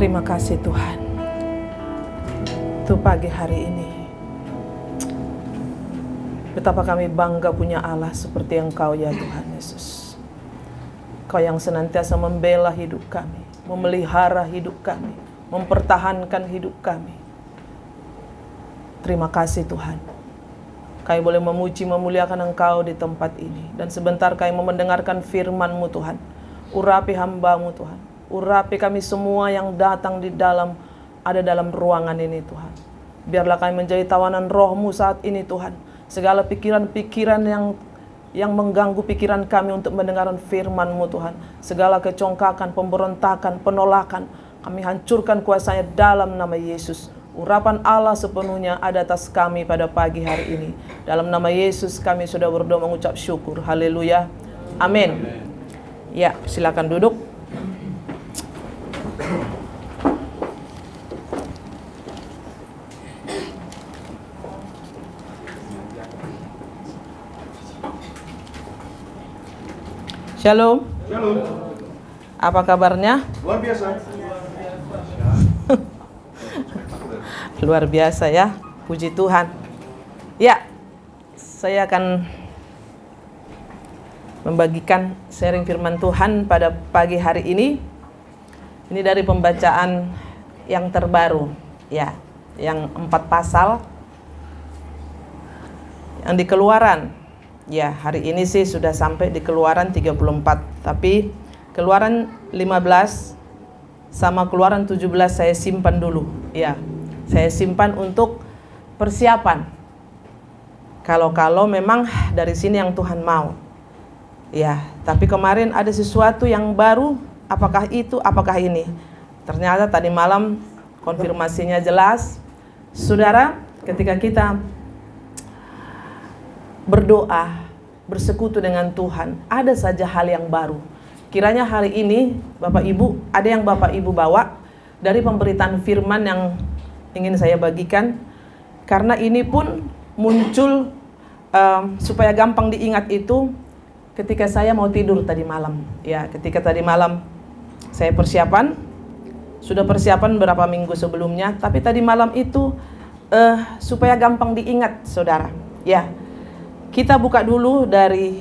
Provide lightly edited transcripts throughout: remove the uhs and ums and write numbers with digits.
Terima kasih Tuhan. Untuk pagi hari ini, betapa kami bangga punya Allah seperti Engkau ya Tuhan Yesus. Kau yang senantiasa membela hidup kami, memelihara hidup kami, mempertahankan hidup kami. Terima kasih Tuhan. Kami boleh memuji, memuliakan Engkau di tempat ini. Dan sebentar kami mendengarkan firman-Mu Tuhan. Urapi hamba-Mu Tuhan. Urapi kami semua yang datang ada dalam ruangan ini Tuhan. Biarlah kami menjadi tawanan roh-Mu saat ini Tuhan. Segala pikiran-pikiran yang mengganggu pikiran kami untuk mendengarkan firman-Mu Tuhan. Segala kecongkakan, pemberontakan, penolakan, kami hancurkan kuasanya dalam nama Yesus. Urapan Allah sepenuhnya ada atas kami pada pagi hari ini. Dalam nama Yesus kami sudah berdoa mengucap syukur. Haleluya. Amin. Ya, silakan duduk. Shalom. Shalom. Apa kabarnya? Luar biasa. Luar biasa ya. Puji Tuhan. Ya, saya akan membagikan sharing firman Tuhan pada pagi hari ini. Ini dari pembacaan yang terbaru, ya, yang 4 pasal yang di Keluaran. Ya, hari ini sih sudah sampai di Keluaran 34, tapi Keluaran 15 sama Keluaran 17 saya simpan dulu. Ya, saya simpan untuk persiapan. Kalau memang dari sini yang Tuhan mau. Ya, tapi kemarin ada sesuatu yang baru. Apakah itu, apakah ini? Ternyata tadi malam konfirmasinya jelas. Saudara, ketika kita berdoa, bersekutu dengan Tuhan, ada saja hal yang baru. Kiranya hari ini Bapak Ibu, ada yang Bapak Ibu bawa dari pemberitaan firman yang ingin saya bagikan. Karena ini pun muncul supaya gampang diingat itu ketika saya mau tidur tadi malam. Ya, ketika tadi malam saya sudah persiapan berapa minggu sebelumnya, tapi tadi malam itu supaya gampang diingat, saudara. Ya, kita buka dulu dari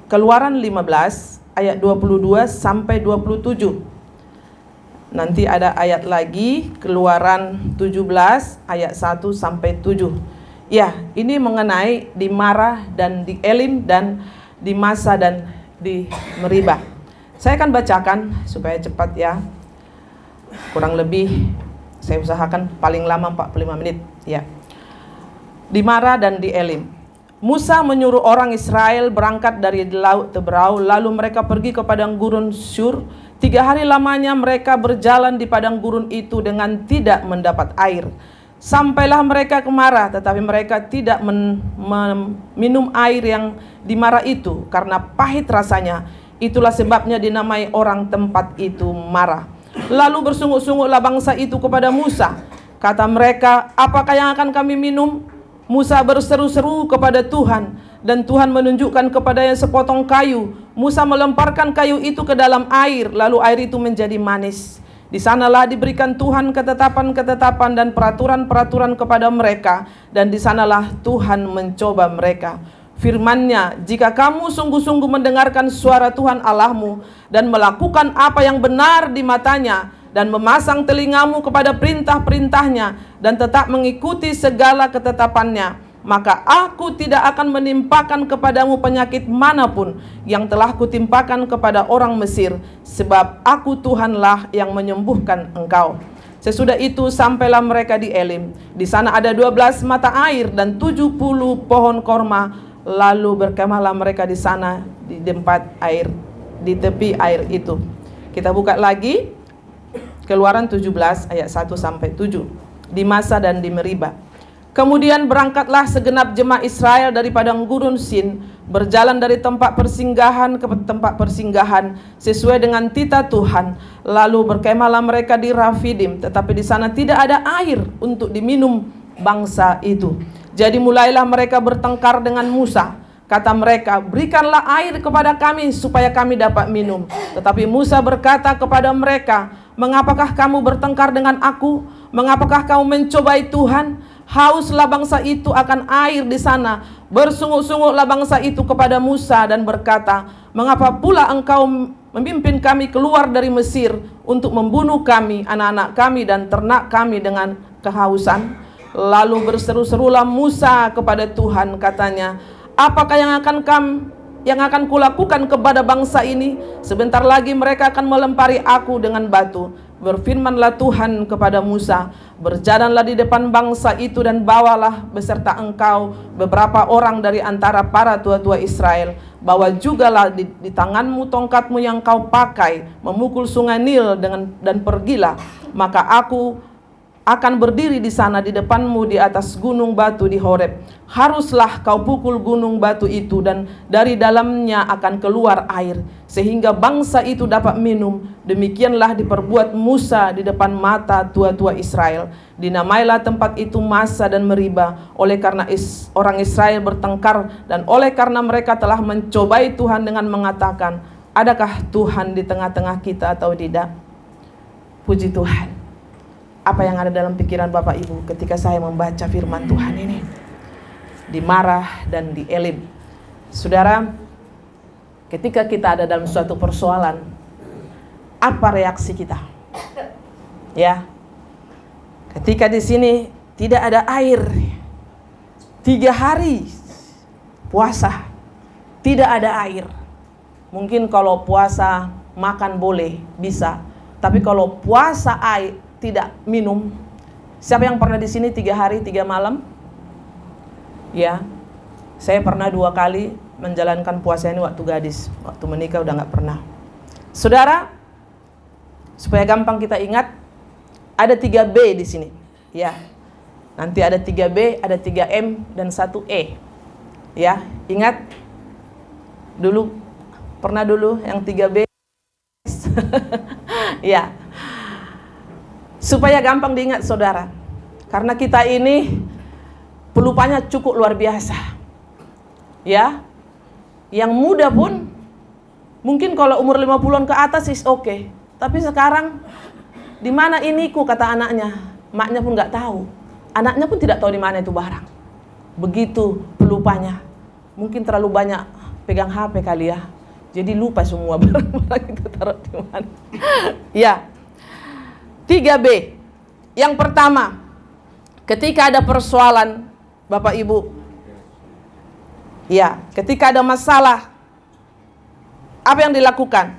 Keluaran 15 ayat 22 sampai 27. Nanti ada ayat lagi Keluaran 17 ayat 1 sampai 7. Ya, ini mengenai di Marah dan di Elim dan di Masa dan di Meribah. Saya akan bacakan supaya cepat ya. Kurang lebih saya usahakan paling lama 45 menit ya. Di Marah dan di Elim. Musa menyuruh orang Israel berangkat dari Laut Teberau, lalu mereka pergi ke padang gurun Syur. 3 hari lamanya mereka berjalan di padang gurun itu dengan tidak mendapat air. Sampailah mereka ke Marah, tetapi mereka tidak minum air yang di Marah itu karena pahit rasanya. Itulah sebabnya dinamai orang tempat itu Marah. Lalu bersungut-sungutlah bangsa itu kepada Musa. Kata mereka, apakah yang akan kami minum? Musa berseru-seru kepada Tuhan, dan Tuhan menunjukkan kepadanya sepotong kayu. Musa melemparkan kayu itu ke dalam air, lalu air itu menjadi manis. Di sanalah diberikan Tuhan ketetapan-ketetapan dan peraturan-peraturan kepada mereka, dan di sanalah Tuhan mencoba mereka. Firman-Nya, jika kamu sungguh-sungguh mendengarkan suara Tuhan Allahmu dan melakukan apa yang benar di matanya dan memasang telingamu kepada perintah-perintahnya dan tetap mengikuti segala ketetapannya, maka aku tidak akan menimpakan kepadamu penyakit manapun yang telah kutimpakan kepada orang Mesir, sebab aku Tuhanlah yang menyembuhkan engkau. Sesudah itu sampailah mereka di Elim. Di sana ada 12 mata air dan 70 pohon korma. Lalu berkemahlah mereka di sana di tempat air, di tepi air itu. Kita buka lagi Keluaran 17 ayat 1 sampai 7. Di Masa dan di Meribah. Kemudian berangkatlah segenap jemaah Israel dari padang gurun Sin, berjalan dari tempat persinggahan ke tempat persinggahan sesuai dengan titah Tuhan. Lalu berkemahlah mereka di Rafidim, tetapi di sana tidak ada air untuk diminum bangsa itu. Jadi mulailah mereka bertengkar dengan Musa. Kata mereka, berikanlah air kepada kami supaya kami dapat minum. Tetapi Musa berkata kepada mereka, mengapakah kamu bertengkar dengan aku? Mengapakah kamu mencobai Tuhan? Hauslah bangsa itu akan air di sana. Bersungut-sungutlah bangsa itu kepada Musa dan berkata, mengapa pula engkau memimpin kami keluar dari Mesir untuk membunuh kami, anak-anak kami dan ternak kami dengan kehausan? Lalu berseru-serulah Musa kepada Tuhan, katanya, apakah yang akan kulakukan kepada bangsa ini? Sebentar lagi mereka akan melempari aku dengan batu. Berfirmanlah Tuhan kepada Musa, berjalanlah di depan bangsa itu dan bawalah beserta engkau beberapa orang dari antara para tua-tua Israel. Bawa jugalah di tanganmu tongkatmu yang kau pakai memukul sungai Nil dan pergilah. Maka aku akan berdiri di sana di depanmu di atas gunung batu di Horeb. Haruslah kau pukul gunung batu itu dan dari dalamnya akan keluar air sehingga bangsa itu dapat minum. Demikianlah diperbuat Musa di depan mata tua-tua Israel. Dinamailah tempat itu Masa dan Meriba oleh karena orang Israel bertengkar dan oleh karena mereka telah mencobai Tuhan dengan mengatakan, adakah Tuhan di tengah-tengah kita atau tidak? Puji Tuhan. Apa yang ada dalam pikiran Bapak Ibu ketika saya membaca firman Tuhan ini? Di Marah dan di Elim. Saudara, ketika kita ada dalam suatu persoalan, apa reaksi kita? Ya, ketika di sini tidak ada air, 3 hari puasa, tidak ada air. Mungkin kalau puasa makan boleh, bisa. Tapi kalau puasa air tidak minum. Siapa yang pernah di sini 3 hari 3 malam? Ya, saya pernah 2 kali menjalankan puasa ini waktu gadis. Waktu menikah udah nggak pernah. Saudara, supaya gampang kita ingat, ada 3B di sini. Ya, nanti ada 3B, ada 3M dan 1E. Ya, ingat dulu, pernah dulu yang 3B. Ya. Supaya gampang diingat saudara, karena kita ini pelupanya cukup luar biasa. Ya, yang muda pun mungkin kalau umur 50-an ke atas is oke. Tapi sekarang di mana iniku kata anaknya, maknya pun nggak tahu, anaknya pun tidak tahu di mana itu barang. Begitu pelupanya, mungkin terlalu banyak pegang HP kali ya, jadi lupa semua barang-barang itu taruh di mana. Ya. 3B. Yang pertama, ketika ada persoalan, Bapak Ibu, ya, ketika ada masalah, apa yang dilakukan?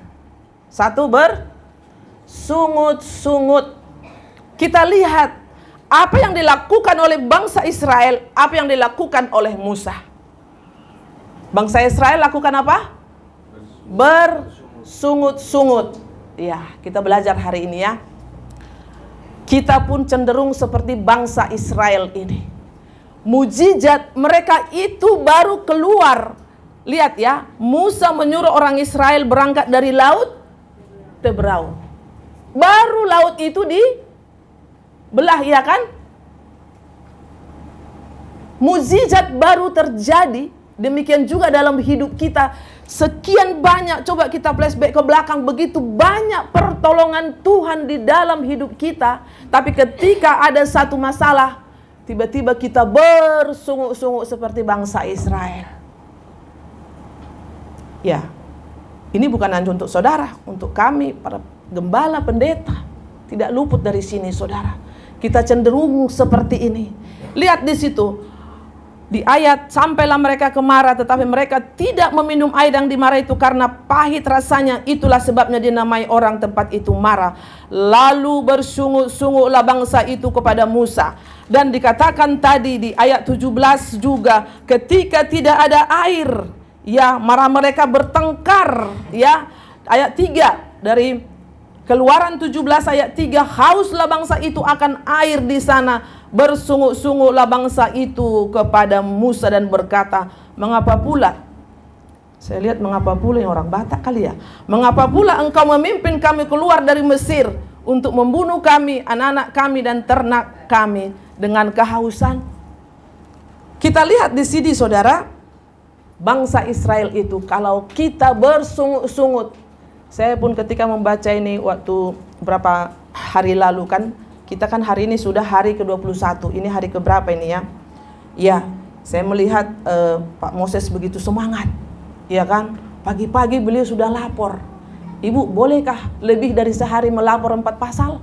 1, bersungut-sungut. Kita lihat apa yang dilakukan oleh bangsa Israel, apa yang dilakukan oleh Musa. Bangsa Israel lakukan apa? Bersungut-sungut. Ya, kita belajar hari ini ya. Kita pun cenderung seperti bangsa Israel ini. Mujizat mereka itu baru keluar. Lihat ya, Musa menyuruh orang Israel berangkat dari laut Tebrau. Baru laut itu dibelah, ya kan? Mujizat baru terjadi. Demikian juga dalam hidup kita. Sekian banyak, coba kita flashback ke belakang, begitu banyak pertolongan Tuhan di dalam hidup kita. Tapi ketika ada satu masalah, tiba-tiba kita bersungut-sungut seperti bangsa Israel. Ya, ini bukan hanya untuk saudara, untuk kami, para gembala, pendeta. Tidak luput dari sini saudara. Kita cenderung seperti ini. Lihat di situ. Di ayat, sampailah mereka ke Marah, tetapi mereka tidak meminum air yang di Marah itu karena pahit rasanya. Itulah sebabnya dinamai orang tempat itu Marah. Lalu bersungut-sungutlah bangsa itu kepada Musa. Dan dikatakan tadi di ayat 17 juga, ketika tidak ada air, ya, marah mereka bertengkar. Ya, ayat 3 dari Keluaran 17 ayat 3, hauslah bangsa itu akan air di sana. Bersungut-sungutlah bangsa itu kepada Musa dan berkata, mengapa pula? Saya lihat mengapa pula yang orang Batak kali ya. Mengapa pula engkau memimpin kami keluar dari Mesir untuk membunuh kami, anak-anak kami dan ternak kami dengan kehausan? Kita lihat di sini saudara, bangsa Israel itu kalau kita bersungut-sungut, Saya pun ketika membaca ini waktu berapa hari lalu kan, kita kan hari ini sudah hari ke-21, ini hari keberapa ini ya? Ya, saya melihat Pak Moses begitu semangat, ya kan? Pagi-pagi beliau sudah lapor. Ibu, bolehkah lebih dari sehari melapor 4 pasal?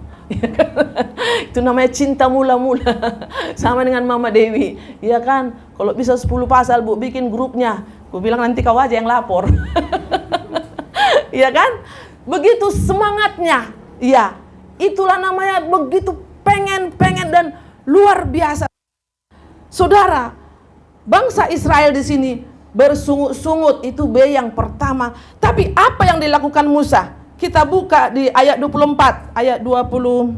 Itu namanya cinta mula-mula. Sama dengan Mama Dewi, ya kan? Kalau bisa 10 pasal Bu, bikin grupnya. Gue bilang nanti kau aja yang lapor. Ya kan? Begitu semangatnya. Ya, itulah namanya begitu pengen dan luar biasa. Saudara, bangsa Israel di sini bersungut-sungut, itu B yang pertama. Tapi apa yang dilakukan Musa? Kita buka di ayat 24, ayat 25.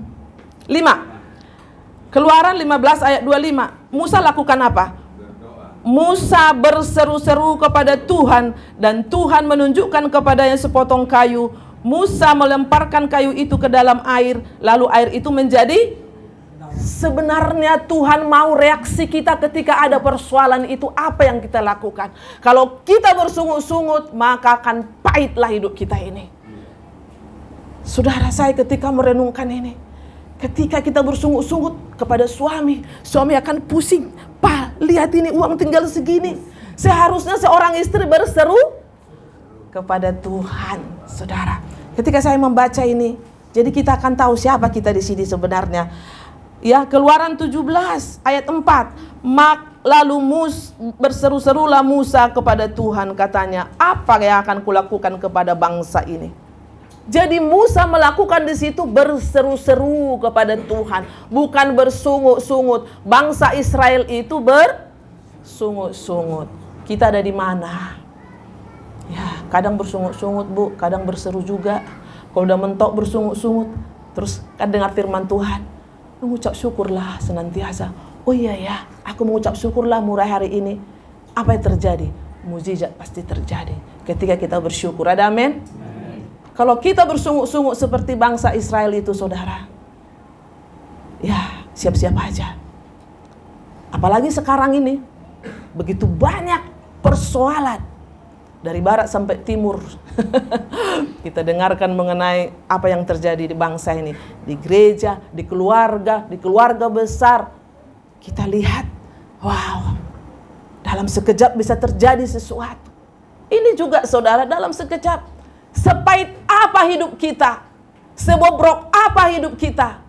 Keluaran 15 ayat 25. Musa lakukan apa? Musa berseru-seru kepada Tuhan, dan Tuhan menunjukkan kepadanya sepotong kayu. Musa melemparkan kayu itu ke dalam air, lalu air itu menjadi. Sebenarnya Tuhan mau reaksi kita ketika ada persoalan itu, apa yang kita lakukan. Kalau kita bersungut-sungut, maka akan pahitlah hidup kita ini. Saudara, saya ketika merenungkan ini, ketika kita bersungut-sungut kepada suami akan pusing. Pak, lihat ini uang tinggal segini. Seharusnya seorang istri berseru kepada Tuhan. Saudara, ketika saya membaca ini, jadi kita akan tahu siapa kita di sini sebenarnya. Ya, Keluaran 17 ayat 4. Lalu berseru-serulah Musa kepada Tuhan, katanya, apa yang akan kulakukan kepada bangsa ini? Jadi Musa melakukan di situ berseru-seru kepada Tuhan, bukan bersungut-sungut. Bangsa Israel itu bersungut-sungut. Kita ada di mana? Ya, kadang bersungut-sungut Bu, kadang berseru juga. Kalau udah mentok bersungut-sungut, terus kan dengar firman Tuhan, mengucap syukurlah senantiasa. Oh iya ya, aku mengucap syukurlah mulai hari ini. Apa yang terjadi? Mukjizat pasti terjadi ketika kita bersyukur. Ada amin? Kalau kita bersungut-sungut seperti bangsa Israel itu, saudara, ya siap-siap aja. Apalagi sekarang ini, begitu banyak persoalan dari barat sampai timur. Kita dengarkan mengenai apa yang terjadi di bangsa ini, di gereja, di keluarga besar. Kita lihat, wow, dalam sekejap bisa terjadi sesuatu. Ini juga saudara, dalam sekejap. Sepahit apa hidup kita, sebobrok apa hidup kita,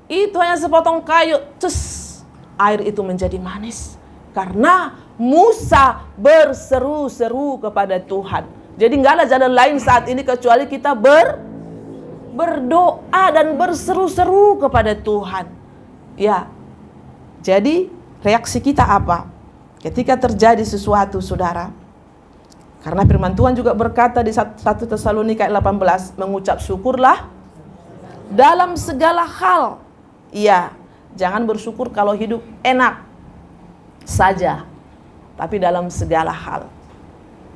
itu hanya sepotong kayu, air itu menjadi manis. Karena Musa berseru-seru kepada Tuhan. Jadi nggak ada jalan lain saat ini kecuali kita berdoa dan berseru-seru kepada Tuhan. Ya, jadi reaksi kita apa ketika terjadi sesuatu, saudara? Karena firman Tuhan juga berkata di 1 Tesalonika ayat 18, mengucap syukurlah dalam segala hal. Iya, jangan bersyukur kalau hidup enak saja, tapi dalam segala hal.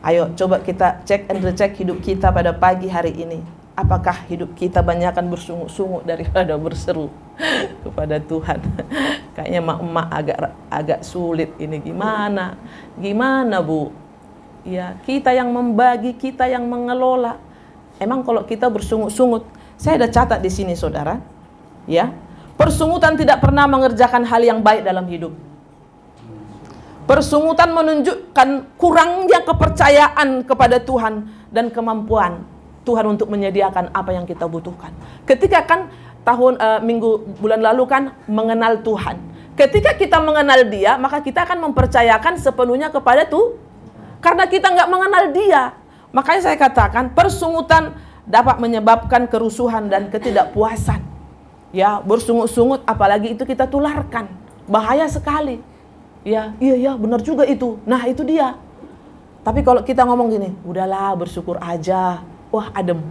Ayo coba kita cek and recheck hidup kita pada pagi hari ini. Apakah hidup kita banyakkan bersungut-sungut daripada berseru kepada Tuhan? Kayaknya emak-emak agak sulit ini. Gimana Bu? Ya, kita yang membagi, kita yang mengelola. Emang kalau kita bersungut-sungut, saya ada catat di sini, saudara. Ya, persungutan tidak pernah mengerjakan hal yang baik dalam hidup. Persungutan menunjukkan kurangnya kepercayaan kepada Tuhan dan kemampuan Tuhan untuk menyediakan apa yang kita butuhkan. Ketika kan bulan lalu kan mengenal Tuhan. Ketika kita mengenal Dia, maka kita akan mempercayakan sepenuhnya kepada Tuhan. Karena kita nggak mengenal Dia, makanya saya katakan persungutan dapat menyebabkan kerusuhan dan ketidakpuasan. Ya, bersungut-sungut apalagi itu kita tularkan, bahaya sekali. Ya, iya benar juga itu. Nah, itu dia. Tapi kalau kita ngomong gini, udahlah bersyukur aja. Wah, adem.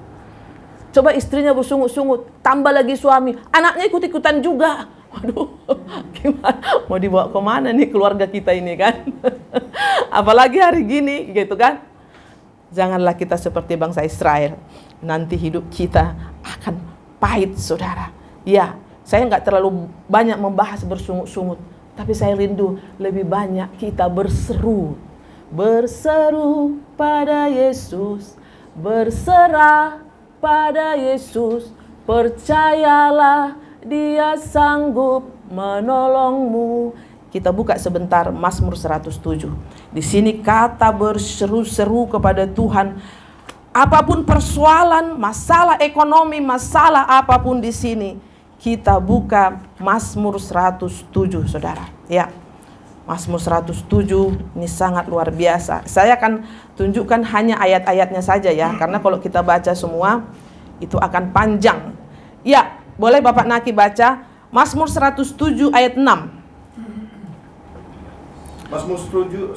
Coba istrinya bersungut-sungut, tambah lagi suami, anaknya ikut-ikutan juga. Waduh, gimana? Mau dibawa kemana nih keluarga kita ini kan? Apalagi hari gini gitu kan? Janganlah kita seperti bangsa Israel. Nanti hidup kita akan pahit, saudara. Ya, saya nggak terlalu banyak membahas bersungut-sungut, tapi saya rindu lebih banyak kita berseru pada Yesus, berserah pada Yesus, percayalah Dia sanggup menolongmu. Kita buka sebentar Mazmur 107. Di sini kata berseru-seru kepada Tuhan. Apapun persoalan, masalah ekonomi, masalah apapun di sini, kita buka Mazmur 107, saudara. Ya, Mazmur 107 ini sangat luar biasa. Saya akan tunjukkan hanya ayat-ayatnya saja ya, karena kalau kita baca semua itu akan panjang. Ya, boleh Bapak Naki baca Mazmur 107 ayat 6. Mazmur 107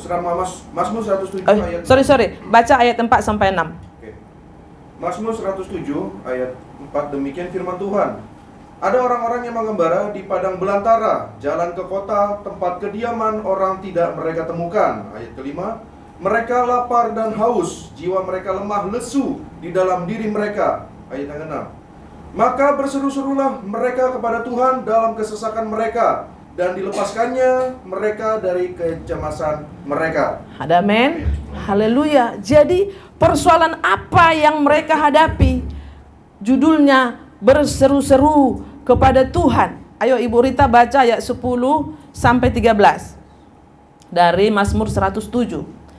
ayat 6. Sorry, baca ayat 4 sampai 6. Oke. Mazmur 107 ayat 4, demikian firman Tuhan. Ada orang-orang yang mengembara di padang belantara, jalan ke kota, tempat kediaman orang tidak mereka temukan. Ayat kelima, mereka lapar dan haus, jiwa mereka lemah lesu di dalam diri mereka. Ayat yang keenam, maka berseru-serulah mereka kepada Tuhan dalam kesesakan mereka, dan dilepaskannya mereka dari kecemasan mereka. Amin. Haleluya. Jadi persoalan apa yang mereka hadapi? Judulnya berseru-seru kepada Tuhan. Ayo Ibu Rita baca ayat 10 sampai 13 dari Mazmur 107.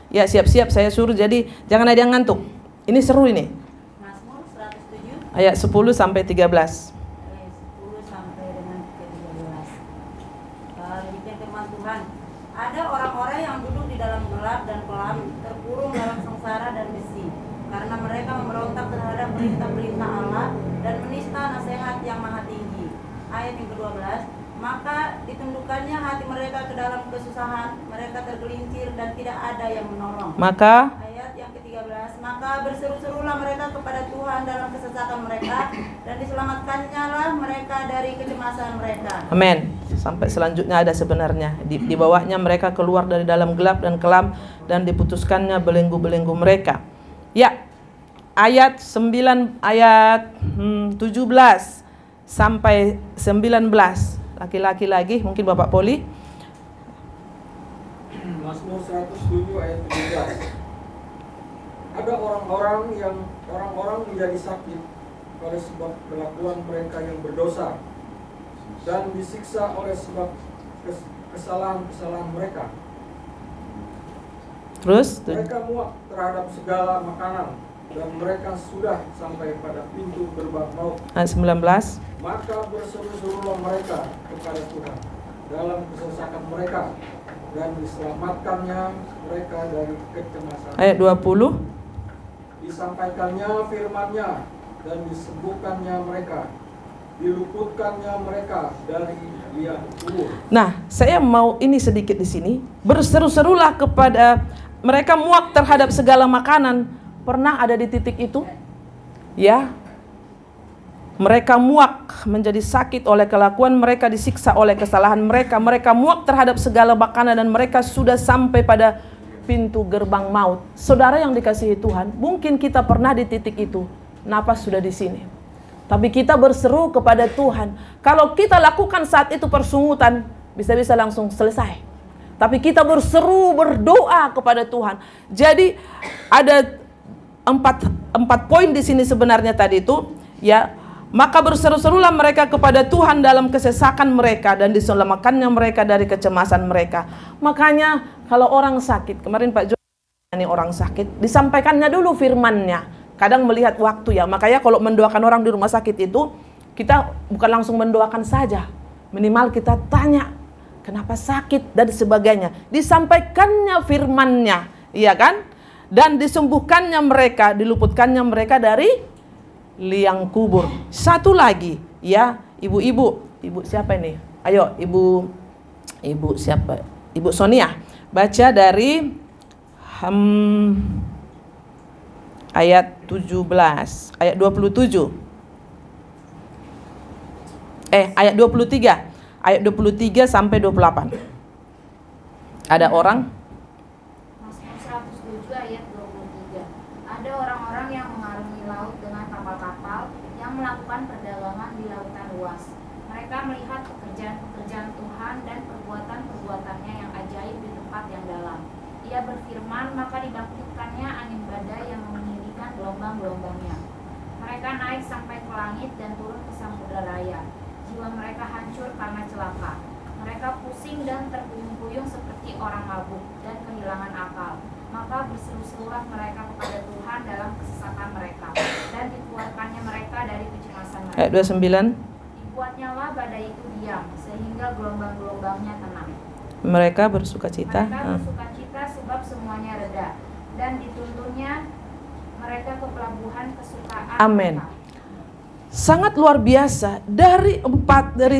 Ya, siap-siap saya suruh, jadi jangan ada yang ngantuk. Ini seru ini. Mazmur 107 ayat 10 sampai 13. ayat 10 sampai dengan ke-13. Demikian firman Tuhan. Ada orang-orang yang duduk di dalam gelap dan kelam, terkurung dalam sengsara dan besi, karena mereka memberontak terhadap perintah-perintah Allah dan menista nasihat yang maha tinggi. Ayat yang ke-12, maka ditundukkannya hati mereka ke dalam kesusahan, mereka tergelincir dan tidak ada yang menolong. Maka Ayat yang ke-13, maka berseru-serulah mereka kepada Tuhan dalam kesesakan mereka, dan diselamatkannya lah mereka dari kecemasan mereka. amin. Sampai selanjutnya ada sebenarnya. Dibawanya mereka keluar dari dalam gelap dan kelam, dan diputuskannya belenggu-belenggu mereka. Ya, ayat 17 sampai 19. Laki-laki lagi, mungkin Bapak Poli. Mazmur 107 ayat 17. Ada orang-orang menjadi sakit oleh sebab kelakuan mereka yang berdosa, dan disiksa oleh sebab kesalahan-kesalahan mereka. Terus Mereka muak terhadap segala makanan, dan mereka sudah sampai pada pintu gerbang maut. ayat 19. Maka berseru-serulah mereka kepada Tuhan dalam kesesakan mereka, dan diselamatkannya mereka dari kecemasan. Ayat 20. Disampaikannya firman-Nya dan disembuhkannya mereka, diluputkannya mereka dari liang kubur. Nah, saya mau ini sedikit di sini. Berseru-serulah kepada mereka muak terhadap segala makanan. Pernah ada di titik itu? Ya. Mereka muak, menjadi sakit oleh kelakuan mereka, disiksa oleh kesalahan mereka. Mereka muak terhadap segala makanan, dan mereka sudah sampai pada pintu gerbang maut. Saudara yang dikasihi Tuhan, mungkin kita pernah di titik itu. Napas sudah di sini. Tapi kita berseru kepada Tuhan. Kalau kita lakukan saat itu persungutan, bisa-bisa langsung selesai. Tapi kita berseru, berdoa kepada Tuhan. Jadi ada empat poin di sini sebenarnya tadi itu, ya. Maka berseru-serulah mereka kepada Tuhan dalam kesesakan mereka, dan diselamatkannya mereka dari kecemasan mereka. Makanya kalau orang sakit, kemarin Pak Jo ini orang sakit, disampaikannya dulu firman-Nya. Kadang melihat waktu ya. Makanya kalau mendoakan orang di rumah sakit itu, kita bukan langsung mendoakan saja. Minimal kita tanya, kenapa sakit dan sebagainya. Disampaikannya firman-Nya, iya kan? Dan disembuhkannya mereka, diluputkannya mereka dari liang kubur. Satu lagi, ya, ibu siapa ini? Ayo, ibu siapa? Ibu Sonia, baca dari ayat 17, ayat 27. Ayat 23. Ayat 23 sampai 28. Ada orang? Mazmur 107 ayat 23. Ada orang-orang yang mengarungi laut dengan kapal-kapal, yang melakukan perdagangan di lautan luas. Mereka melihat pekerjaan-pekerjaan Tuhan dan perbuatan-perbuatannya yang ajaib di tempat yang dalam. Ia berfirman, maka dibangkitkannya angin badai yang meninggikan gelombang-gelombangnya. Mereka seperti orang mabuk dan kehilangan akal. Maka berseru-serulah mereka kepada Tuhan dalam kesesatan mereka, dan dikeluarkannya mereka dari kecemasan mereka. Ayat 29. Dibuatnyalah badai itu diam, sehingga gelombang-gelombangnya tenang. Mereka bersukacita. Mereka bersukacita sebab semuanya reda, dan dituntunnya mereka ke pelabuhan kesukaan. Amin. mereka. Sangat luar biasa. Dari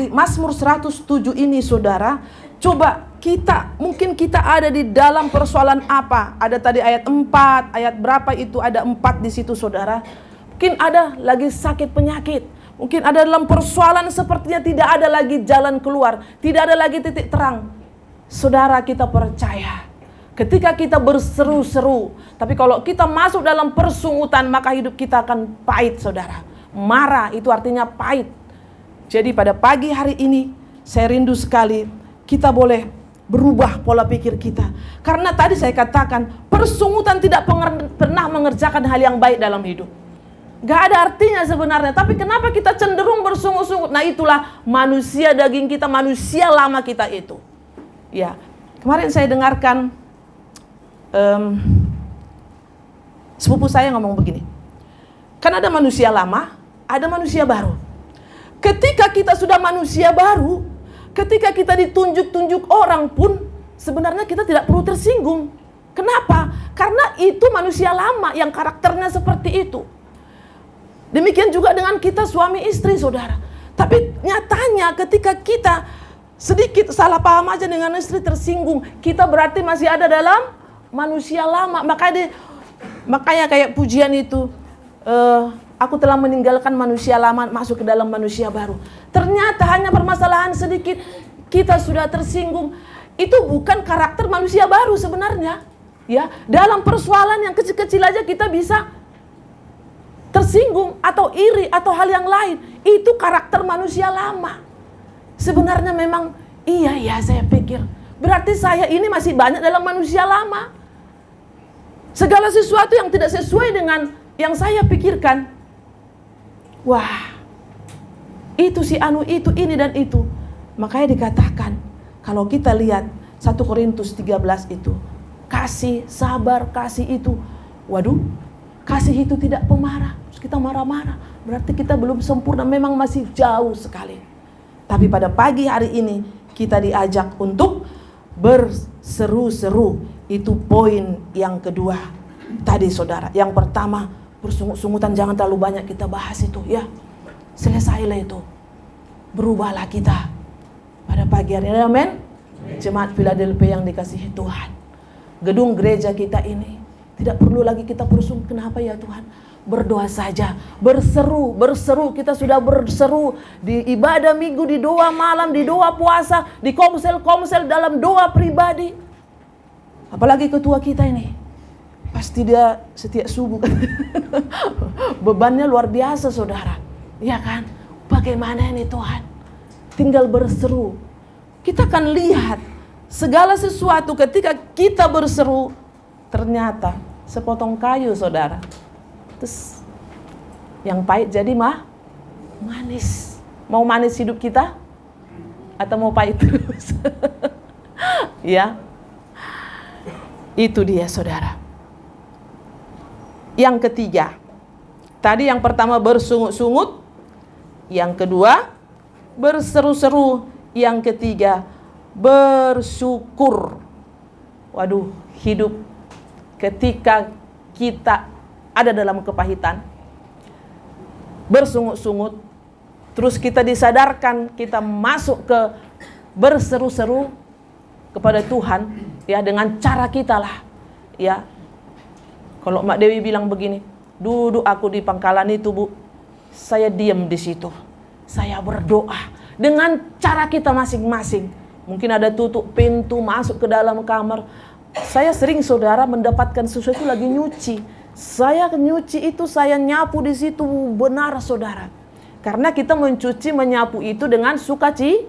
Mazmur 107 ini, saudara, coba mungkin kita ada di dalam persoalan apa? Ada tadi ayat 4, ayat berapa itu, ada 4 di situ, saudara. Mungkin ada lagi sakit penyakit. Mungkin ada dalam persoalan sepertinya tidak ada lagi jalan keluar, tidak ada lagi titik terang. Saudara, kita percaya ketika kita berseru-seru, tapi kalau kita masuk dalam persungutan, maka hidup kita akan pahit, saudara. Marah itu artinya pahit. Jadi pada pagi hari ini saya rindu sekali kita boleh berubah pola pikir kita. Karena tadi saya katakan persungutan tidak pernah mengerjakan hal yang baik dalam hidup. Gak ada artinya sebenarnya. Tapi kenapa kita cenderung bersungut-sungut? Nah, itulah manusia daging kita, manusia lama kita itu. Ya, kemarin saya dengarkan sepupu saya ngomong begini. Kan ada manusia lama, ada manusia baru. Ketika kita sudah manusia baru, ketika kita ditunjuk-tunjuk orang pun, sebenarnya kita tidak perlu tersinggung. Kenapa? Karena itu manusia lama yang karakternya seperti itu. Demikian juga dengan kita suami istri, saudara. Tapi nyatanya ketika kita sedikit salah paham aja dengan istri, tersinggung, kita berarti masih ada dalam manusia lama. Makanya kayak pujian itu, aku telah meninggalkan manusia lama, masuk ke dalam manusia baru. Ternyata hanya permasalahan sedikit, kita sudah tersinggung. Itu bukan karakter manusia baru sebenarnya. Ya, dalam persoalan yang kecil-kecil aja kita bisa tersinggung atau iri atau hal yang lain. Itu karakter manusia lama. Sebenarnya memang iya saya pikir. Berarti saya ini masih banyak dalam manusia lama. Segala sesuatu yang tidak sesuai dengan yang saya pikirkan, wah, itu si anu, itu, ini dan itu. Makanya dikatakan, kalau kita lihat 1 Korintus 13 itu, kasih, sabar, kasih itu. Waduh, kasih itu tidak pemarah. Terus kita marah-marah, berarti kita belum sempurna, memang masih jauh sekali. Tapi pada pagi hari ini, kita diajak untuk berseru-seru. Itu poin yang kedua. Tadi saudara, yang pertama, bersungut-sungutan jangan terlalu banyak kita bahas itu ya. Selesailah itu. Berubahlah kita pada pagi hari ini. Amin. Jemaat Philadelphia yang dikasihi Tuhan. Gedung gereja kita ini tidak perlu lagi kita bersungut. Kenapa ya Tuhan? Berdoa saja. Berseru. Kita sudah berseru di ibadah minggu, di doa malam, di doa puasa, di komsel dalam doa pribadi. Apalagi ketua kita ini. Pasti dia setiap subuh. Bebannya luar biasa saudara. Iya kan? Bagaimana ini Tuhan? Tinggal berseru. Kita akan lihat segala sesuatu ketika kita berseru. Ternyata sepotong kayu saudara. Terus yang pahit jadi manis. Mau manis hidup kita? Atau mau pahit terus? Ya. Itu dia saudara. Yang ketiga, tadi yang pertama bersungut-sungut, yang kedua berseru-seru, yang ketiga bersyukur. Waduh, hidup ketika kita ada dalam kepahitan, bersungut-sungut, terus kita disadarkan, kita masuk ke berseru-seru kepada Tuhan, ya dengan cara kita lah, ya. Kalau Mak Dewi bilang begini, duduk aku di pangkalan itu Bu, saya diam di situ, saya berdoa dengan cara kita masing-masing. Mungkin ada tutup pintu, masuk ke dalam kamar. Saya sering saudara mendapatkan sesuatu lagi nyuci. Saya nyuci itu, saya nyapu di situ, benar saudara. Karena kita mencuci, menyapu itu dengan sukacita.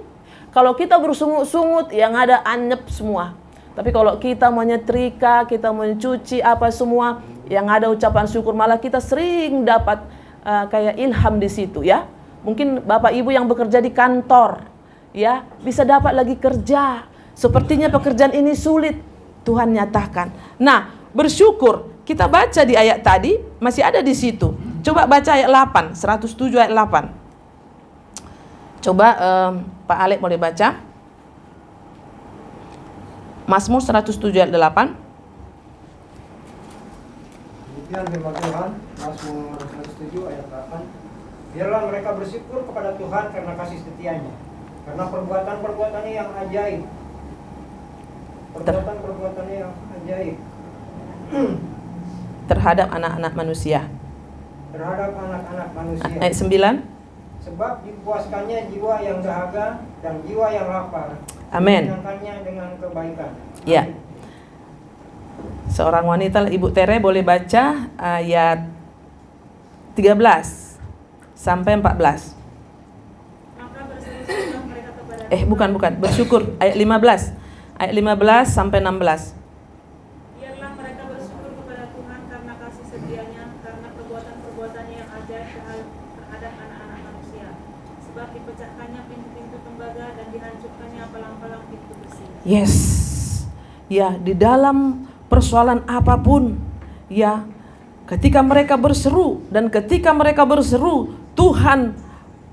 Kalau kita bersungut-sungut, yang ada anyep semua. Tapi kalau kita menyetrika, kita mencuci apa semua, yang ada ucapan syukur, malah kita sering dapat kayak ilham di situ ya. Mungkin Bapak Ibu yang bekerja di kantor, ya bisa dapat lagi kerja. Sepertinya pekerjaan ini sulit. Tuhan nyatakan. Nah, bersyukur. Kita baca di ayat tadi, masih ada di situ. Coba baca ayat 8, 107 ayat 8. Coba Pak Alek boleh baca. Mazmur 107 ayat 8. Demikian firman Tuhan, Mazmur 107 ayat 8. Biarlah mereka bersyukur kepada Tuhan karena kasih setianya, karena perbuatan-perbuatannya yang ajaib. Perbuatan-perbuatannya yang ajaib Terhadap anak-anak manusia. terhadap anak-anak manusia. Ayat 9. Sebab dipuaskannya jiwa yang dahaga dan jiwa yang lapar. Amin. Menyenangkannya dengan kebaikan. Ya. Amin. Seorang wanita, Ibu Tere boleh baca ayat 13 sampai 14. Maka berseru-serulah mereka kepada Bukan, bersyukur ayat 15. Ayat 15 sampai 16. Biarlah mereka bersyukur kepada Tuhan karena kasih setianya, karena perbuatan-perbuatannya yang ajaib terhadap anak-anak manusia. Sebab dipecahkannya pintu-pintu tembaga dan dihancurkannya palang-palang pintu besi. Yes. Ya, di dalam persoalan apapun, ya, ketika mereka berseru, dan ketika mereka berseru, Tuhan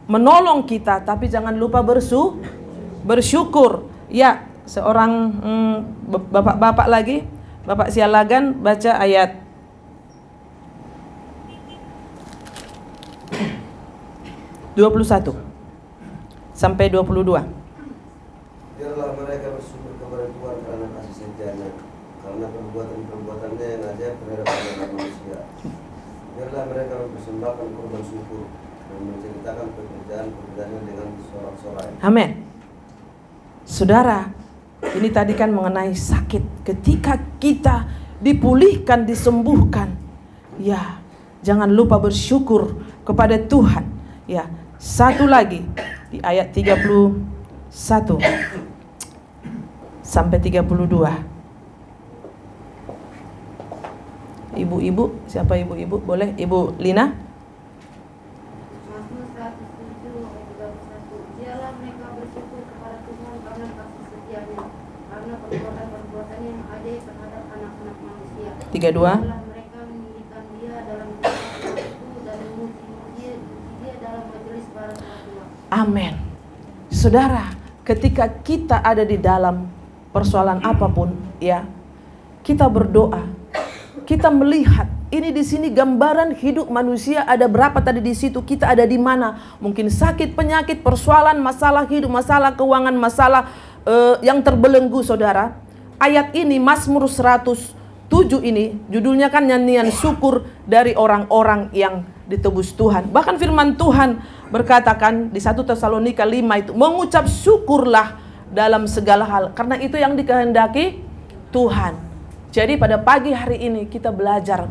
menolong kita, tapi jangan lupa bersyukur. Ya, seorang bapak-bapak lagi, Bapak Sialagan, baca ayat 21 sampai 22. Biarlah mereka bersyukur kepada Tuhan karena kasih setianya, karena perbuatan-perbuatannya yang ajaib terhadap anak manusia. Biarlah mereka mempersembahkan korban syukur dan menceritakan pekerjaan-pekerjaannya dengan sorak-sorai. Amin. Saudara, ini tadi kan mengenai sakit. Ketika kita dipulihkan, disembuhkan, ya, jangan lupa bersyukur kepada Tuhan. Ya, satu lagi di ayat 31 sampai 32. Ibu-ibu, siapa ibu-ibu? Boleh Ibu Lina? Mazmur 107 ayat 31. Biarlah mereka bersyukur kepada Tuhan karena kasih setianya, karena perbuatan-perbuatannya yang ajaib terhadap anak-anak manusia. 32. Biarlah mereka meninggikan dia dalam waktu dan memuji dia dalam majelis para tua. Amin. Saudara, ketika kita ada di dalam persoalan apapun, ya, kita berdoa. Kita melihat ini di sini gambaran hidup manusia ada berapa tadi di situ, kita ada di mana? Mungkin sakit, penyakit, persoalan, masalah hidup, masalah keuangan, masalah yang terbelenggu, saudara. Ayat ini Mazmur 107 ini judulnya kan nyanyian syukur dari orang-orang yang ditebus Tuhan. Bahkan firman Tuhan berkatakan di 1 Tesalonika 5 itu, mengucap syukurlah dalam segala hal, karena itu yang dikehendaki Tuhan. Jadi pada pagi hari ini kita belajar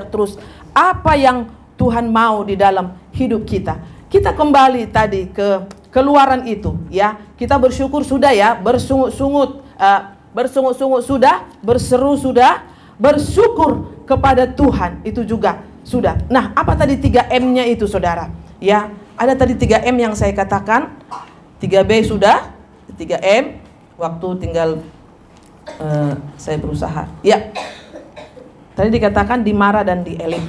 terus apa yang Tuhan mau di dalam hidup kita. Kita kembali tadi ke keluaran itu, ya. Kita bersyukur sudah, ya, bersungut-sungut sudah, berseru sudah, bersyukur kepada Tuhan itu juga sudah. Nah, apa tadi 3M-nya itu, saudara? Ya, ada tadi 3M yang saya katakan. 3B sudah, 3M waktu tinggal saya berusaha. Ya. Tadi dikatakan di Mara dan di Elim.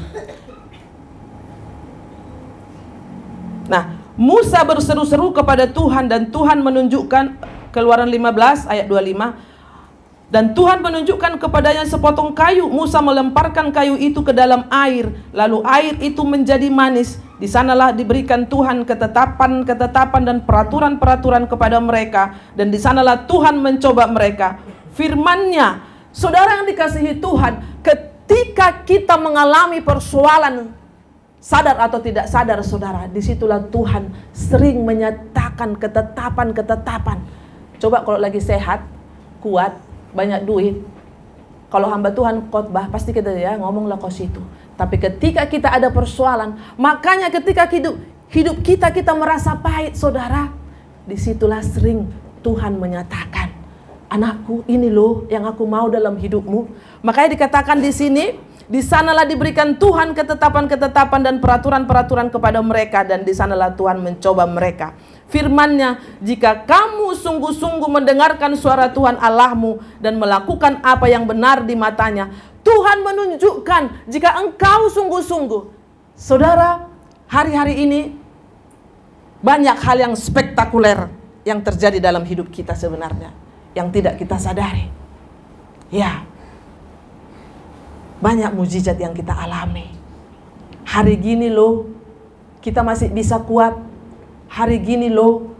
Nah, Musa berseru-seru kepada Tuhan dan Tuhan menunjukkan, Keluaran 15 ayat 25. Dan Tuhan menunjukkan kepadanya sepotong kayu. Musa melemparkan kayu itu ke dalam air, lalu air itu menjadi manis. Di sanalah diberikan Tuhan ketetapan dan peraturan-peraturan kepada mereka, dan di sanalah Tuhan mencoba mereka. Firman-Nya, saudara yang dikasihi Tuhan, ketika kita mengalami persoalan, sadar atau tidak sadar, saudara, disitulah Tuhan sering menyatakan ketetapan-ketetapan. Coba kalau lagi sehat, kuat, banyak duit, kalau hamba Tuhan khotbah, pasti kita ngomonglah kau situ. Tapi ketika kita ada persoalan, makanya ketika hidup kita merasa pahit, saudara, disitulah sering Tuhan menyatakan, anakku, ini loh yang aku mau dalam hidupmu. Makanya dikatakan di sini, di sanalah diberikan Tuhan ketetapan-ketetapan dan peraturan-peraturan kepada mereka, dan di sanalah Tuhan mencoba mereka. firman-Nya, jika kamu sungguh-sungguh mendengarkan suara Tuhan Allahmu dan melakukan apa yang benar di matanya, Tuhan menunjukkan jika engkau sungguh-sungguh. Saudara, hari-hari ini banyak hal yang spektakuler yang terjadi dalam hidup kita sebenarnya, yang tidak kita sadari. Ya, banyak mujizat yang kita alami. Hari gini loh, kita masih bisa kuat. Hari gini loh,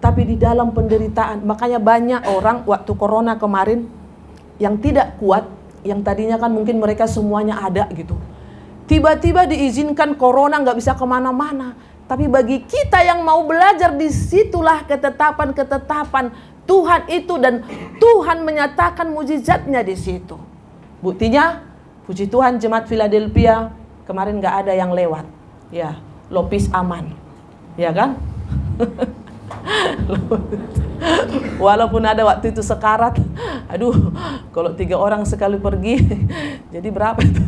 tapi di dalam penderitaan. Makanya banyak orang waktu corona kemarin yang tidak kuat, yang tadinya kan mungkin mereka semuanya ada gitu. Tiba-tiba diizinkan corona nggak bisa kemana-mana. Tapi bagi kita yang mau belajar, disitulah ketetapan-ketetapan Tuhan itu, dan Tuhan menyatakan mujizatnya di situ. Buktinya, puji Tuhan jemaat Philadelphia kemarin nggak ada yang lewat. Ya, Lopis aman, ya kan? Walaupun ada waktu itu sekarat, aduh, kalau 3 orang sekali pergi, jadi berapa itu?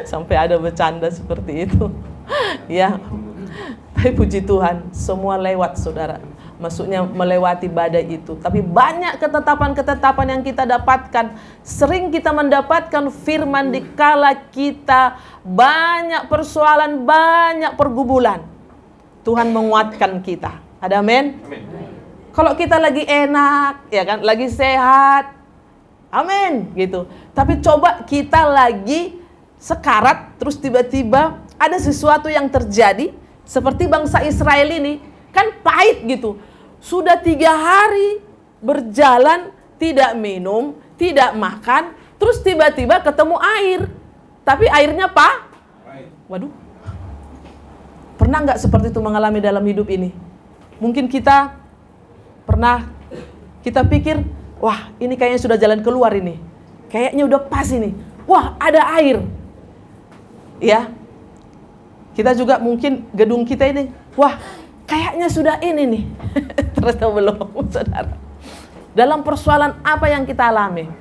Sampai ada bercanda seperti itu, ya. Tapi puji Tuhan, semua lewat, saudara. Maksudnya melewati badai itu. Tapi banyak ketetapan-ketetapan yang kita dapatkan. Sering kita mendapatkan firman dikala kita banyak persoalan, banyak pergumulan. Tuhan menguatkan kita. Ada amin? Kalau kita lagi enak, ya kan, lagi sehat, amin, gitu. Tapi coba kita lagi sekarat, terus tiba-tiba ada sesuatu yang terjadi, seperti bangsa Israel ini, kan pahit gitu. Sudah 3 hari berjalan, tidak minum, tidak makan, terus tiba-tiba ketemu air. Tapi airnya waduh. Pernah nggak seperti itu mengalami dalam hidup ini? Mungkin kita pernah, kita pikir, wah ini kayaknya sudah jalan keluar ini. Kayaknya udah pas ini. Wah ada air. Ya. Kita juga mungkin gedung kita ini, wah kayaknya sudah ini nih. Ternyata belum, saudara. Dalam persoalan apa yang kita alami?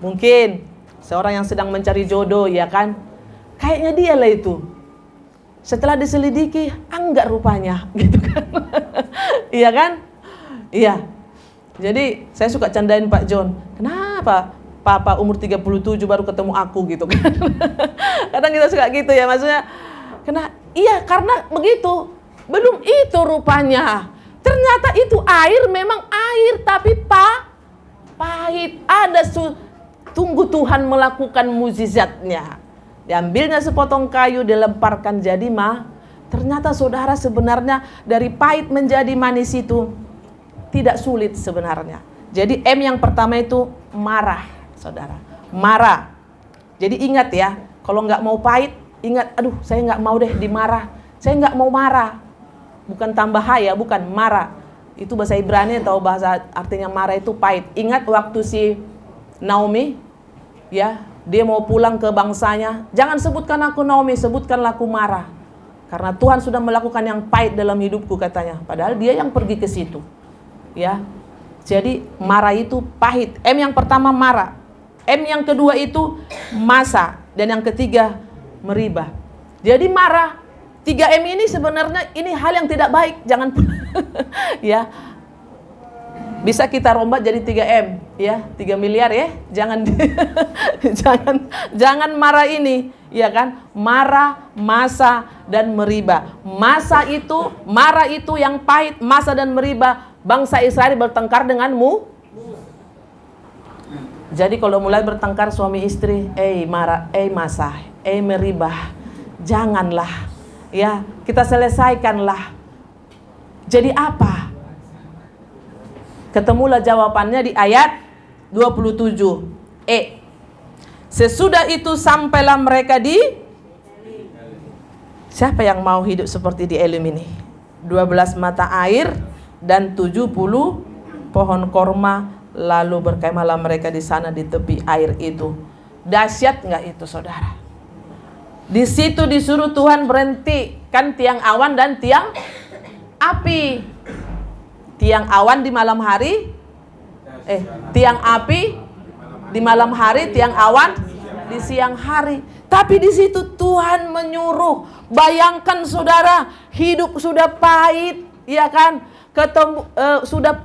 Mungkin seorang yang sedang mencari jodoh, ya kan? Kayaknya dia lah itu. Setelah diselidiki, enggak rupanya, gitu kan? Iya kan? Iya. Jadi saya suka candain Pak John. Kenapa Papa umur 37 baru ketemu aku, gitu kan? Kadang kita suka gitu ya, maksudnya. Karena begitu. Belum itu rupanya. Ternyata itu air, memang air, tapi pahit. Tunggu Tuhan melakukan mujizatnya. Diambilnya sepotong kayu, dilemparkan jadi ternyata saudara, sebenarnya dari pahit menjadi manis itu tidak sulit sebenarnya. Jadi M yang pertama itu marah, saudara. Marah. Jadi ingat ya, kalau nggak mau pahit, ingat, aduh saya nggak mau deh dimarah. Saya nggak mau marah. Bukan tambah ya, bukan marah. Itu bahasa Ibrani atau bahasa artinya marah itu pahit. Ingat waktu si Naomi, ya, dia mau pulang ke bangsanya. Jangan sebutkan aku Naomi, sebutkanlah aku marah. Karena Tuhan sudah melakukan yang pahit dalam hidupku, katanya. Padahal dia yang pergi ke situ. Ya. Jadi marah itu pahit. M yang pertama marah. M yang kedua itu masa. Dan yang ketiga meribah. Jadi marah. 3M ini sebenarnya ini hal yang tidak baik. Jangan ya. Bisa kita rombak jadi 3M, ya, 3 miliar ya. Jangan jangan marah ini, ya kan? Marah, masa dan meribah. Marah itu yang pahit, masa dan meribah. Bangsa Israel bertengkar denganmu. Jadi kalau mulai bertengkar suami istri, marah, masa, meribah. Janganlah. Ya, kita selesaikanlah. Jadi apa? Ketemulah jawabannya di ayat 27. Sesudah itu sampailah mereka di siapa yang mau hidup seperti di Elim ini? 12 mata air dan 70 pohon korma, lalu berkemahlah mereka di sana di tepi air itu. Dahsyat enggak itu, saudara? Di situ disuruh Tuhan berhenti, kan tiang awan dan tiang api. Tiang awan di malam hari, tiang api di malam hari, tiang awan di siang hari. Tapi di situ Tuhan menyuruh. Bayangkan saudara, hidup sudah pahit, iya kan? Ketemu sudah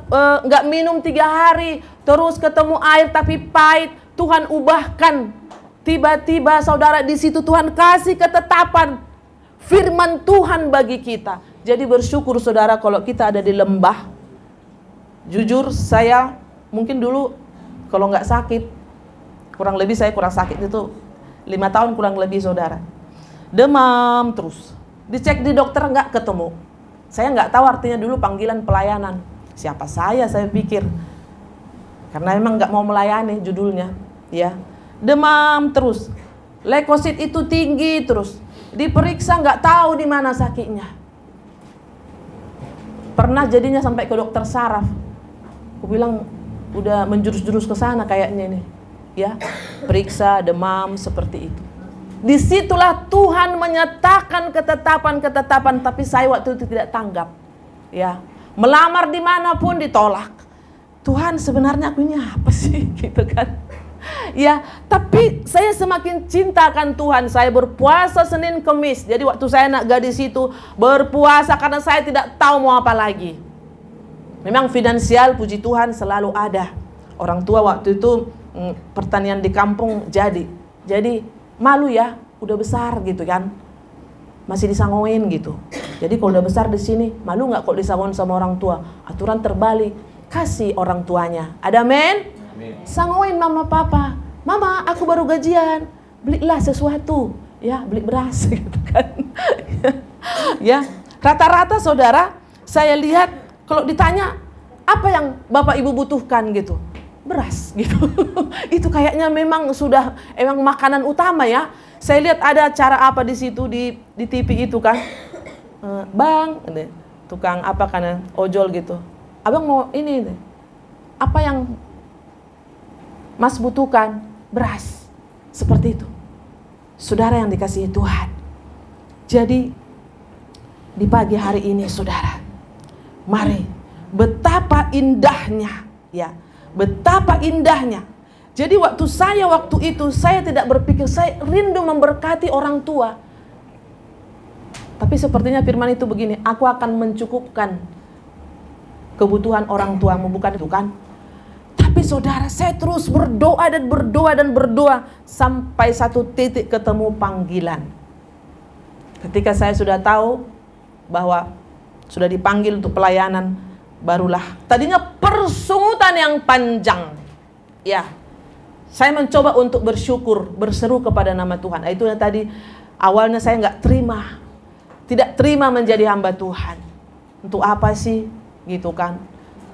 nggak minum 3 hari, terus ketemu air tapi pahit, Tuhan ubahkan. Tiba-tiba saudara di situ Tuhan kasih ketetapan firman Tuhan bagi kita. Jadi bersyukur saudara kalau kita ada di lembah. Jujur saya mungkin dulu kalau nggak sakit, kurang lebih saya kurang sakit itu 5 tahun kurang lebih saudara. Demam terus. Dicek di dokter nggak ketemu. Saya nggak tahu artinya dulu panggilan pelayanan. Siapa saya pikir. Karena memang nggak mau melayani judulnya. Ya. Demam terus. Leukosit itu tinggi terus. Diperiksa nggak tahu di mana sakitnya. Pernah jadinya sampai ke dokter saraf. Aku bilang udah menjurus-jurus ke sana kayaknya nih. Ya, periksa demam seperti itu. Disitulah Tuhan menyatakan ketetapan-ketetapan, tapi saya waktu itu tidak tanggap. Ya, melamar dimanapun ditolak. Tuhan sebenarnya aku ini apa sih, gitu kan? Ya, tapi saya semakin cintakan Tuhan. Saya berpuasa Senin Kemis. Jadi waktu saya nak gadis itu berpuasa karena saya tidak tahu mau apa lagi. Memang finansial puji Tuhan selalu ada. Orang tua waktu itu pertanian di kampung jadi malu ya, udah besar gitu kan, masih disangoin gitu. Jadi kalau udah besar di sini malu nggak kalau disangoin sama orang tua? Aturan terbalik, kasih orang tuanya. Ada men? Sangoin mama papa. Mama aku baru gajian, belilah sesuatu ya, beli beras gitu kan. Ya, rata-rata saudara saya lihat kalau ditanya apa yang bapak ibu butuhkan gitu, beras gitu. Itu kayaknya memang sudah emang makanan utama ya. Saya lihat ada acara apa di situ di TV itu kan, bang, tukang apa kan, ojol gitu. Abang mau ini, apa yang mas butuhkan? Beras, seperti itu. Saudara yang dikasihi Tuhan. Jadi di pagi hari ini saudara, mari betapa indahnya ya. Betapa indahnya. Jadi waktu itu saya tidak berpikir saya rindu memberkati orang tua. Tapi sepertinya firman itu begini, aku akan mencukupkan kebutuhan orang tuamu, bukan itu kan? Tapi saudara, saya terus berdoa dan berdoa dan berdoa sampai satu titik ketemu panggilan. Ketika saya sudah tahu bahwa sudah dipanggil untuk pelayanan, barulah tadinya persungutan yang panjang. Ya, saya mencoba untuk bersyukur, berseru kepada nama Tuhan. Itu yang tadi awalnya saya nggak terima, tidak terima menjadi hamba Tuhan. Untuk apa sih, gitu kan?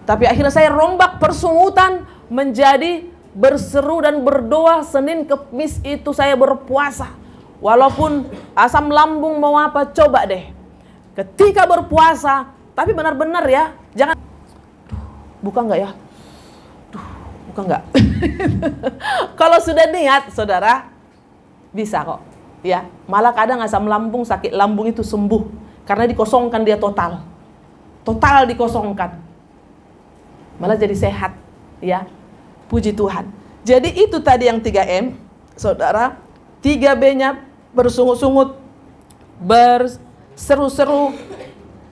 Tapi akhirnya saya rombak persungutan menjadi berseru dan berdoa. Senin Kemis itu saya berpuasa. Walaupun asam lambung mau apa, coba deh. Ketika berpuasa, tapi benar-benar ya, jangan. Buka nggak ya? Buka nggak? Kalau sudah niat, saudara, bisa kok. Ya, malah kadang asam lambung, sakit lambung itu sembuh karena dikosongkan dia total dikosongkan. Malah jadi sehat, ya. Puji Tuhan. Jadi itu tadi yang 3M, saudara. 3B-nya bersungut-sungut, berseru-seru,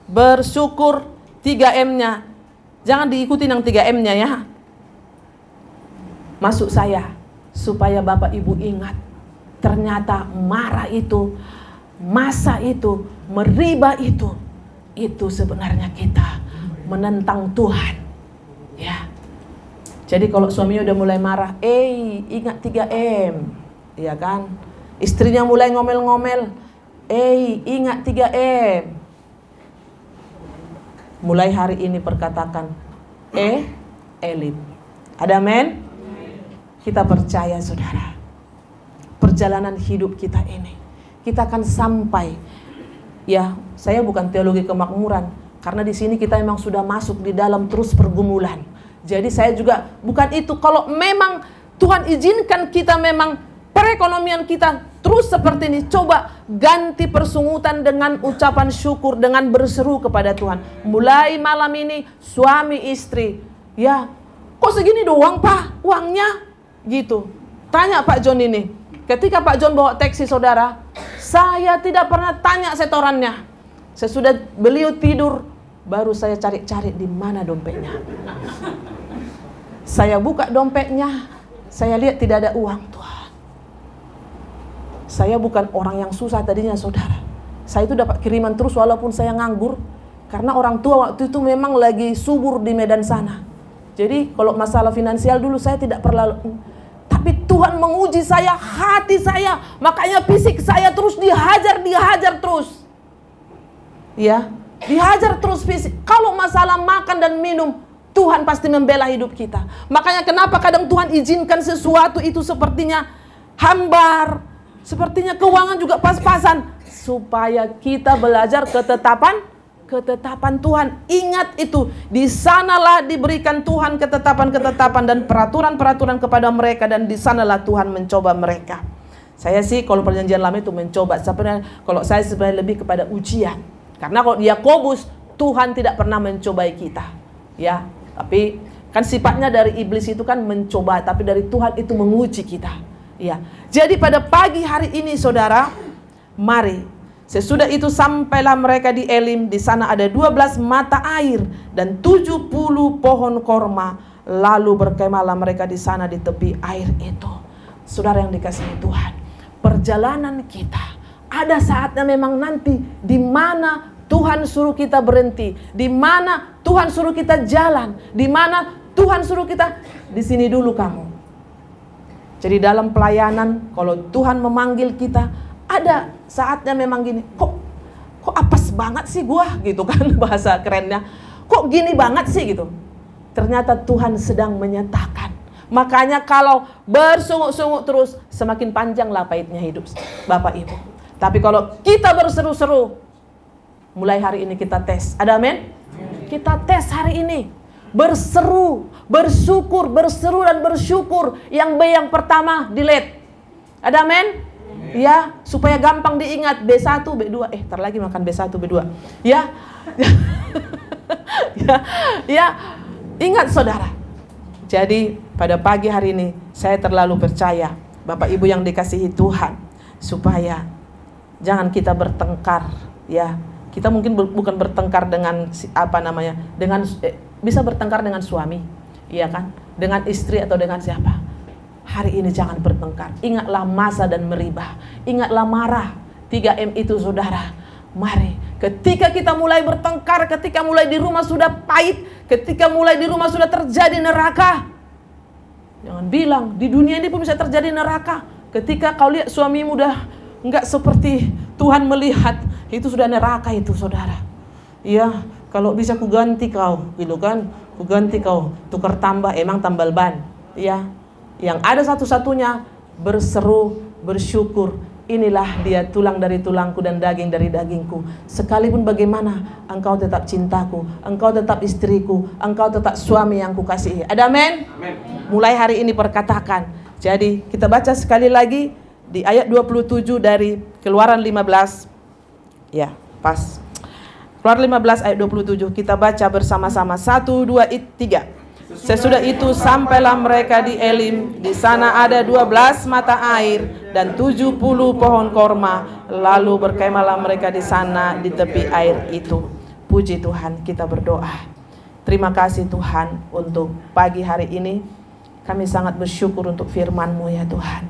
bersyukur. 3M-nya jangan diikuti yang 3M-nya ya. Masuk saya supaya Bapak Ibu ingat, ternyata marah itu, masa itu, meribah itu sebenarnya kita menentang Tuhan. Ya. Jadi kalau suaminya udah mulai marah, ingat 3M. Ya kan? Istrinya mulai ngomel-ngomel, ingat 3M. Mulai hari ini perkatakan Elim. Ada amin? Kita percaya saudara, perjalanan hidup kita ini, kita akan sampai. Ya, saya bukan teologi kemakmuran, karena di sini kita memang sudah masuk di dalam terus pergumulan. Jadi saya juga bukan itu. Kalau memang Tuhan izinkan kita memang perekonomian kita terus seperti ini, coba ganti persungutan dengan ucapan syukur, dengan berseru kepada Tuhan. Mulai malam ini suami istri, ya, kok segini doang Pak uangnya? Gitu. Tanya Pak John ini. Ketika Pak John bawa taksi saudara, saya tidak pernah tanya setorannya. Sesudah beliau tidur, baru saya cari-cari di mana dompetnya. Saya buka dompetnya, saya lihat tidak ada uang, Tuhan. Saya bukan orang yang susah tadinya, saudara. Saya itu dapat kiriman terus walaupun saya nganggur. Karena orang tua waktu itu memang lagi subur di Medan sana. Jadi kalau masalah finansial dulu saya tidak pernah. Tapi Tuhan menguji saya, hati saya. Makanya fisik saya terus dihajar terus. Ya, dihajar terus fisik. Kalau masalah makan dan minum, Tuhan pasti membela hidup kita. Makanya kenapa kadang Tuhan izinkan sesuatu itu sepertinya hambar, sepertinya keuangan juga pas-pasan, supaya kita belajar ketetapan Tuhan. Ingat itu, di sanalah diberikan Tuhan ketetapan-ketetapan dan peraturan-peraturan kepada mereka, dan di sanalah Tuhan mencoba mereka. Saya sih kalau perjanjian lama itu mencoba, sebenarnya kalau saya sebenarnya lebih kepada ujian. Karena kalau Yakobus, Tuhan tidak pernah mencobai kita. Ya, tapi kan sifatnya dari iblis itu kan mencoba, tapi dari Tuhan itu menguji kita. Ya. Jadi pada pagi hari ini, saudara, mari. Sesudah itu sampailah mereka di Elim. Di sana ada 12 mata air dan 70 pohon korma. Lalu berkemahlah mereka di sana di tepi air itu. Saudara yang dikasihi Tuhan, perjalanan kita ada saatnya memang nanti di mana Tuhan suruh kita berhenti, di mana Tuhan suruh kita jalan, di mana Tuhan suruh kita di sini dulu kamu. Jadi dalam pelayanan kalau Tuhan memanggil kita, ada saatnya memang gini, kok apes banget sih gua gitu kan, bahasa kerennya. Kok gini banget sih gitu. Ternyata Tuhan sedang menyatakan. Makanya kalau bersungut-sungut terus, semakin panjanglah pahitnya hidup Bapak Ibu. Tapi kalau kita berseru-seru, mulai hari ini kita tes. Ada amin? Kita tes hari ini. Berseru, bersyukur, berseru dan bersyukur. Yang B yang pertama delete. Ada amin? Ya, supaya gampang diingat. B1, B2, ntar lagi makan B1, B2. Ya. ya, ingat saudara. Jadi pada pagi hari ini saya terlalu percaya, Bapak Ibu yang dikasihi Tuhan, supaya jangan kita bertengkar, ya. Kita mungkin bukan bertengkar dengan bisa bertengkar dengan suami, iya kan? Dengan istri atau dengan siapa? Hari ini jangan bertengkar. Ingatlah masa dan meribah. Ingatlah marah. 3M itu saudara. Mari. Ketika kita mulai bertengkar, ketika mulai di rumah sudah pahit, ketika mulai di rumah sudah terjadi neraka. Jangan bilang di dunia ini pun bisa terjadi neraka. Ketika kau lihat suamimu udah enggak seperti Tuhan melihat, itu sudah neraka itu saudara. Iya, kalau bisa ku ganti kau, gitu kan? Ku ganti kau, tukar tambah, emang tambal ban. Iya. Yang ada satu-satunya berseru, bersyukur. Inilah dia, tulang dari tulangku dan daging dari dagingku. Sekalipun bagaimana, engkau tetap cintaku, engkau tetap istriku, engkau tetap suami yang kukasihi. Ada amin? Mulai hari ini perkatakan. Jadi kita baca sekali lagi di ayat 27 dari Keluaran 15. Ya, pas. Keluaran 15 ayat 27. Kita baca bersama-sama. 1, 2, 3. Sesudah itu sampailah mereka di Elim. Di sana ada 12 mata air dan 70 pohon korma. Lalu berkemahlah mereka di sana di tepi air itu. Puji Tuhan, kita berdoa. Terima kasih Tuhan untuk pagi hari ini. Kami sangat bersyukur untuk firman-Mu ya Tuhan.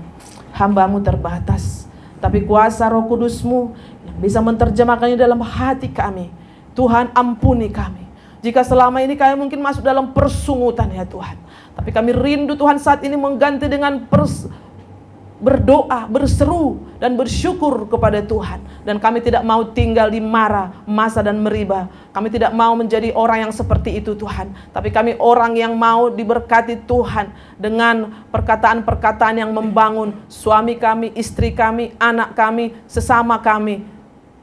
Hamba-Mu terbatas, tapi kuasa Roh Kudus-Mu yang bisa menerjemahkannya dalam hati kami. Tuhan, ampuni kami jika selama ini kami mungkin masuk dalam persungutan ya Tuhan. Tapi kami rindu Tuhan saat ini mengganti dengan berdoa, berseru dan bersyukur kepada Tuhan. Dan kami tidak mau tinggal di marah, masa dan meribah. Kami tidak mau menjadi orang yang seperti itu Tuhan. Tapi kami orang yang mau diberkati Tuhan dengan perkataan-perkataan yang membangun suami kami, istri kami, anak kami, sesama kami,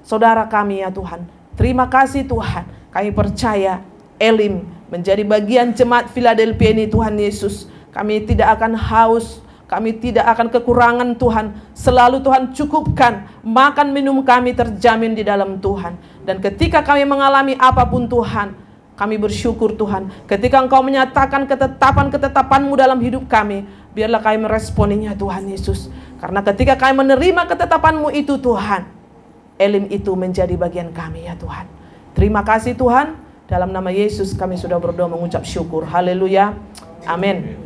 saudara kami ya Tuhan. Terima kasih Tuhan. Kami percaya Elim menjadi bagian jemaat Philadelphia ini Tuhan Yesus. Kami tidak akan haus, kami tidak akan kekurangan Tuhan. Selalu Tuhan cukupkan, makan minum kami terjamin di dalam Tuhan. Dan ketika kami mengalami apapun Tuhan, kami bersyukur Tuhan. Ketika Engkau menyatakan ketetapan-ketetapan-Mu dalam hidup kami, biarlah kami meresponinya Tuhan Yesus. Karena ketika kami menerima ketetapan-Mu itu Tuhan, Elim itu menjadi bagian kami ya Tuhan. Terima kasih Tuhan. Dalam nama Yesus kami sudah berdoa mengucap syukur. Haleluya. Amin.